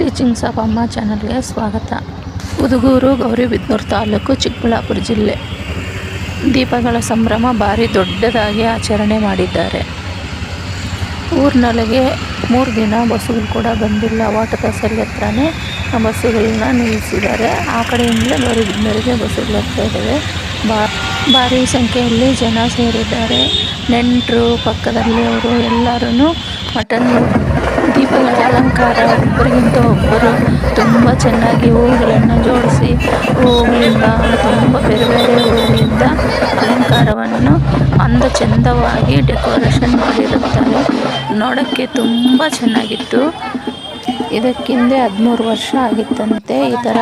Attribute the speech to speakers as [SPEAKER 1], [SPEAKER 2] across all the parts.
[SPEAKER 1] Teachings of ಅಮ್ಮ ಚಾನಲ್ಗೆ ಸ್ವಾಗತ. ಉದುಗೂರು ಗೌರಿಬಿದನೂರು ತಾಲೂಕು, ಚಿಕ್ಕಬಳ್ಳಾಪುರ ಜಿಲ್ಲೆ. ದೀಪಗಳ ಸಂಭ್ರಮ ಭಾರಿ ದೊಡ್ಡದಾಗಿ ಆಚರಣೆ ಮಾಡಿದ್ದಾರೆ. ಊರಿನೊಳಗೆ 3 ದಿನ ಬಸ್ಸುಗಳು ಕೂಡ ಬಂದಿಲ್ಲ. ವಾಟರ್ಕಸಲ್ಲಿ ಹತ್ರನೇ ಬಸ್ಸುಗಳನ್ನ ನಿಲ್ಲಿಸಿದ್ದಾರೆ. ಆ ಕಡೆಯಿಂದಲೇ ಗೌರಿಬಿದನೂರಿಗೆ ಬಸ್ಸುಗಳು ಹೋಗ್ತಾ ಇದ್ದಾವೆ. ಭಾರಿ ಸಂಖ್ಯೆಯಲ್ಲಿ ಜನ ಸೇರಿದ್ದಾರೆ. ನೆಂಟರು, ಪಕ್ಕದಲ್ಲಿ ಅವರು ಎಲ್ಲರೂ ಮಟನ್. ದೀಪಗಳ ಅಲಂಕಾರ ಒಬ್ಬರಿಗಿಂತ ಒಬ್ಬರು ತುಂಬ ಚೆನ್ನಾಗಿ ಹೂವುಗಳನ್ನು ಜೋಡಿಸಿ, ಹೂವುಗಳಿಂದ ತುಂಬ ಬೇರೆ ಬೇರೆ ಹೂವುಗಳಿಂದ ಅಲಂಕಾರವನ್ನು ಚಂದವಾಗಿ ಡೆಕೋರೇಷನ್ ಮಾಡಿರುತ್ತಾರೆ. ನೋಡೋಕ್ಕೆ ತುಂಬ ಚೆನ್ನಾಗಿತ್ತು. ಇದಕ್ಕಿಂದೆ 13 ವರ್ಷ ಆಗಿತ್ತಂತೆ ಈ ಥರ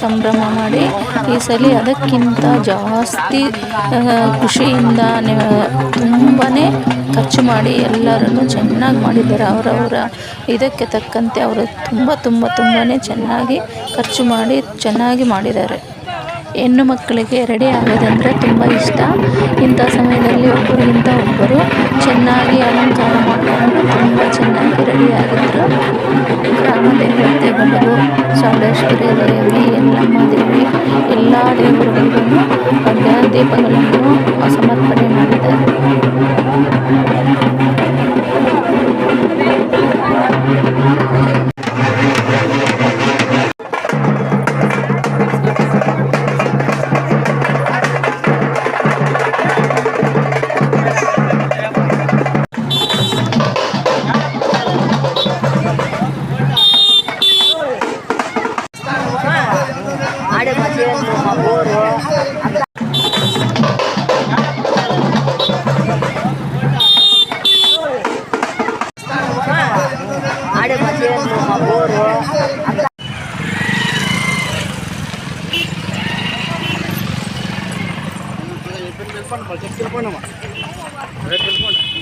[SPEAKER 1] ಸಂಭ್ರಮ ಮಾಡಿ. ಈ ಸಲ ಅದಕ್ಕಿಂತ ಜಾಸ್ತಿ ಖುಷಿಯಿಂದ ತುಂಬಾ ಖರ್ಚು ಮಾಡಿ ಎಲ್ಲರೂ ಚೆನ್ನಾಗಿ ಮಾಡಿದ್ದಾರೆ. ಅವರವರ ಇದಕ್ಕೆ ತಕ್ಕಂತೆ ಅವರು ತುಂಬಾ ಚೆನ್ನಾಗಿ ಖರ್ಚು ಮಾಡಿ ಚೆನ್ನಾಗಿ ಮಾಡಿದ್ದಾರೆ. ಹೆಣ್ಣು ಮಕ್ಕಳಿಗೆ ರೆಡಿ ಆಗೋದಂದರೆ ತುಂಬ ಇಷ್ಟ. ಇಂಥ ಸಮಯದಲ್ಲಿ ಒಬ್ಬರಿಗಿಂತ ಒಬ್ಬರು ಚೆನ್ನಾಗಿ ಅಲಂಕಾರ ಮಾಡಿಕೊಂಡು ತುಂಬ ಚೆನ್ನಾಗಿ ರೆಡಿಯಾಗಿದ್ದರು. ಗ್ರಾಮ ದೇವತೆಗಳಿಗೂ, ಚೌಡೇಶ್ವರಿ ದೇವಿ, ಯಲ್ಲಮ್ಮ ದೇವಿ, ಎಲ್ಲ ದೇವರುಗಳಿಗೂ ದೀಪಗಳನ್ನು ಸಮರ್ಪಣೆ ಮಾಡಿದ್ದಾರೆ.
[SPEAKER 2] Telepon nama. Telepon.